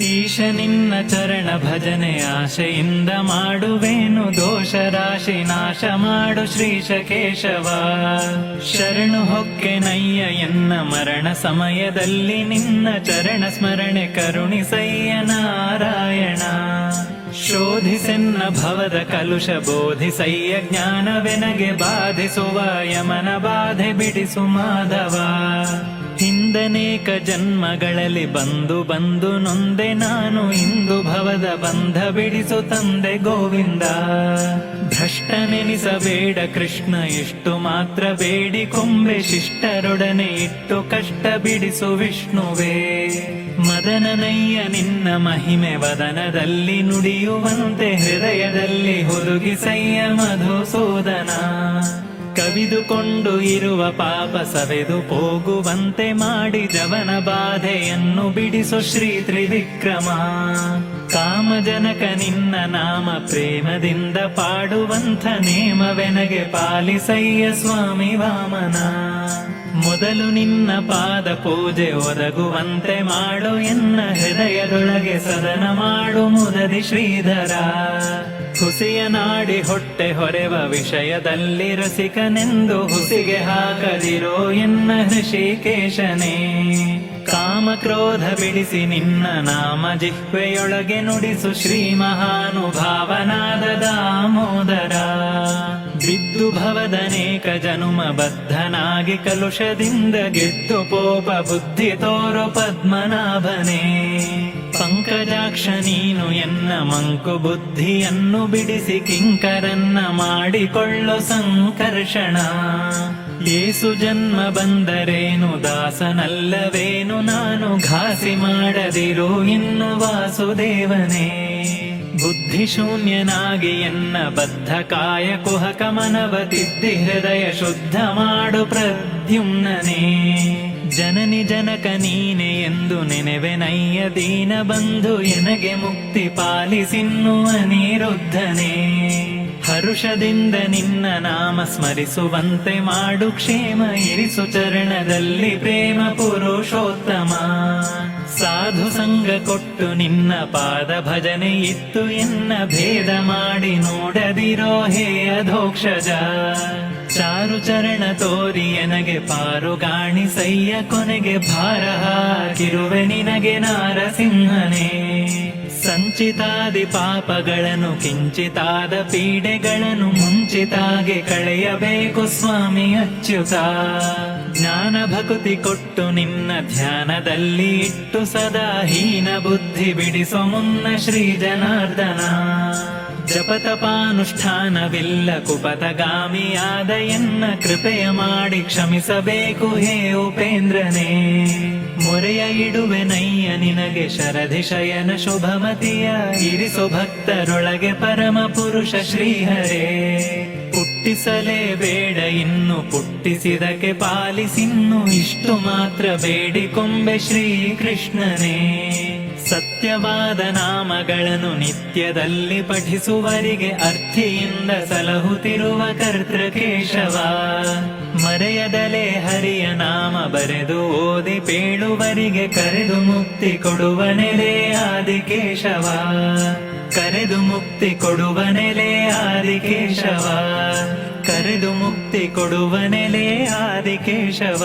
ಈಶ ನಿನ್ನ ಚರಣ ಭಜನೆ ಆಶೆಯಿಂದ ಮಾಡುವೇನು, ದೋಷ ರಾಶಿ ನಾಶ ಮಾಡು ಶ್ರೀಶ ಕೇಶವ. ಶರಣು ಹೊಕ್ಕೆನಯ್ಯ ಎನ್ನ ಮರಣ ಸಮಯದಲ್ಲಿ, ನಿನ್ನ ಚರಣ ಸ್ಮರಣೆ ಕರುಣಿಸಯ್ಯ ನಾರಾಯಣ. ಶೋಧಿಸೆನ್ನ ಭವದ ಕಲುಷ ಬೋಧಿಸಯ್ಯ, ಜ್ಞಾನವೆನಗೆ ಬಾಧಿಸುವ ಯಮನ ಬಾಧೆ ಬಿಡಿಸು ಮಾಧವ. ಹಿಂದನೇಕ ಜನ್ಮಗಳಲ್ಲಿ ಬಂದು ಬಂದು ನೊಂದೆ ನಾನು, ಇಂದು ಭವದ ಬಂಧ ಬಿಡಿಸು ತಂದೆ ಗೋವಿಂದ. ಭ್ರಷ್ಟನೆನಿಸಬೇಡ ಕೃಷ್ಣ ಇಷ್ಟು ಮಾತ್ರ ಬೇಡಿಕೊಂಬೆ, ಶಿಷ್ಟರೊಡನೆ ಇಟ್ಟು ಕಷ್ಟ ಬಿಡಿಸು ವಿಷ್ಣುವೇ. ಮದನನಯ್ಯ ನಿನ್ನ ಮಹಿಮೆ ವದನದಲ್ಲಿ ನುಡಿಯುವಂತೆ, ಹೃದಯದಲ್ಲಿ ಹುದುಗಿಸಯ್ಯ ಮಧುಸೂದನ. ಕವಿದುಕೊಂಡು ಇರುವ ಪಾಪ ಸವೆದು ಹೋಗುವಂತೆ ಮಾಡಿ, ಜವನ ಬಾಧೆಯನ್ನು ಬಿಡಿಸು ಶ್ರೀ ತ್ರಿವಿಕ್ರಮ. ಕಾಮಜನಕ ನಿನ್ನ ನಾಮ ಪ್ರೇಮದಿಂದ ಪಾಡುವಂಥ, ನೇಮವೆನಗೆ ಪಾಲಿಸಯ್ಯ ಸ್ವಾಮಿ ವಾಮನ. ಮೊದಲು ನಿನ್ನ ಪಾದ ಪೂಜೆ ಒದಗುವಂತೆ ಮಾಡು, ಎನ್ನ ಹೃದಯದೊಳಗೆ ಸದನ ಮಾಡು ಮುದದಿ ಶ್ರೀಧರ. ಹುಸಿಯ ನಾಡಿ ಹೊಟ್ಟೆ ಹೊರೆವ ವಿಷಯದಲ್ಲಿ ರಸಿಕನೆಂದು, ಹುಸಿಗೆ ಹಾಕದಿರೋ ಎನ್ನ ಹೃಷಿಕೇಶನೇ. ಕಾಮ ಕ್ರೋಧ ಬಿಡಿಸಿ ನಿನ್ನ ನಾಮ ಜಿಹ್ವೆಯೊಳಗೆ ನುಡಿಸು, ಶ್ರೀ ಮಹಾನುಭಾವನಾದ ದಾಮೋದರ. ಬಿದ್ದು ಭವದನೇಕ ಜನುಮ ಬದ್ಧನಾಗಿ ಕಲುಷದಿಂದ, ಗೆದ್ದು ಪೋಪ ಬುದ್ಧಿ ತೋರು ಪದ್ಮನಾಭನೇ. ಪಂಕಜಾಕ್ಷ ನೀನು ಎನ್ನ ಮಂಕು ಬುದ್ಧಿಯನ್ನು ಬಿಡಿಸಿ, ಕಿಂಕರನ್ನ ಮಾಡಿಕೊಳ್ಳು ಸಂಕರ್ಷಣ. ಏಸು ಜನ್ಮ ಬಂದರೇನು ದಾಸನಲ್ಲವೇನು ನಾನು, ಘಾಸಿ ಮಾಡದಿರು ಇನ್ನು ವಾಸುದೇವನೇ. ಬುದ್ಧಿ ಶೂನ್ಯನಾಗಿ ಎನ್ನ ಬದ್ಧ ಕಾಯ ಕುಹಕ ಮನವ ತಿದ್ದಿ, ಹೃದಯ ಶುದ್ಧ ಮಾಡು ಪ್ರದ್ಯುಮ್ನನೇ. ಜನನಿ ಜನಕ ನೀನೆ ಎಂದು ನೆನೆವೆನಯ್ಯ ದೀನ ಬಂಧು, ಎನಗೆ ಮುಕ್ತಿ ಪಾಲಿಸಿನ್ನು ಅನಿರುದ್ಧನೇ. ಹರುಷದಿಂದ ನಿನ್ನ ನಾಮ ಸ್ಮರಿಸುವಂತೆ ಮಾಡು, ಕ್ಷೇಮ ಇರಿಸು ಚರಣದಲ್ಲಿ ಪ್ರೇಮ ಪುರುಷೋತ್ತಮ. ಸಾಧು ಸಂಗ ಕೊಟ್ಟು ನಿನ್ನ ಪಾದ ಭಜನೆ ಇತ್ತು, ಎನ್ನ ಭೇದ ಮಾಡಿ ನೋಡದಿರೋ ಹೇ ಅಧೋಕ್ಷಜ. ಚಾರು ಚರಣ ತೋರಿ ಎನಗೆ ಪಾರುಗಾಣಿಸಯ್ಯ, ಕೊನೆಗೆ ಭಾರ ಹಾಕಿರುವೆ ನಿನಗೆ ನಾರಸಿಂಹನೇ. ಸಂಚಿತಾದಿ ಪಾಪಗಳನ್ನು ಕಿಂಚಿತಾದ ಪೀಡೆಗಳನ್ನು ಮುಂಚಿತಾಗೆ ಕಳೆಯಬೇಕು ಸ್ವಾಮಿ ಅಚ್ಯುತ. ಜ್ಞಾನ ಭಕ್ತಿ ಕೊಟ್ಟು ನಿನ್ನ ಧ್ಯಾನದಲ್ಲಿ ಇಟ್ಟು, ಸದಾ ಹೀನ ಬುದ್ಧಿ ಬಿಡಿಸೋ ಮುನ್ನ ಶ್ರೀ ಜನಾರ್ದನ. ಜಪತಪಾನುಷ್ಠಾನವಿಲ್ಲ ಕುಪತಗಾಮಿಯಾದ ಎನ್ನ, ಕೃಪೆಯ ಮಾಡಿ ಕ್ಷಮಿಸಬೇಕು ಹೇ ಉಪೇಂದ್ರನೇ. ಮೊರೆಯ ಇಡುವೆನಯ್ಯ ನಿನಗೆ ಶರಧಿಶಯನ ಶುಭಮತಿಯ, ಇರಿಸು ಭಕ್ತರೊಳಗೆ ಪರಮ ಪುರುಷ ಶ್ರೀಹರೇ. ಪುಟ್ಟಿಸಲೇಬೇಡ ಇನ್ನು ಪುಟ್ಟಿಸಿದಕ್ಕೆ ಪಾಲಿಸಿನ್ನು, ಇಷ್ಟು ಮಾತ್ರ ಬೇಡಿಕೊಂಬೆ ಶ್ರೀ ಕೃಷ್ಣನೇ. ಸತ್ಯವಾದ ನಾಮಗಳನ್ನು ನಿತ್ಯದಲ್ಲಿ ಪಠಿಸುವರಿಗೆ, ಅರ್ಥಿಯಿಂದ ಸಲಹುತ್ತಿರುವ ಕರ್ತೃಕೇಶವ. ಮರೆಯದಲೇ ಹರಿಯ ನಾಮ ಬರೆದು ಓದಿ ಪೇಳುವರಿಗೆ, ಕರೆದು ಮುಕ್ತಿ ಕೊಡುವ ನೆಲೆ ಆದಿಕೇಶವ. ಕರೆದು ಮುಕ್ತಿ ಕೊಡುವ ನೆಲೆ ಆದಿಕೇಶವ. ಕರೆದು ಮುಕ್ತಿ ಕೊಡುವ ನೆಲೆ ಆದಿಕೇಶವ.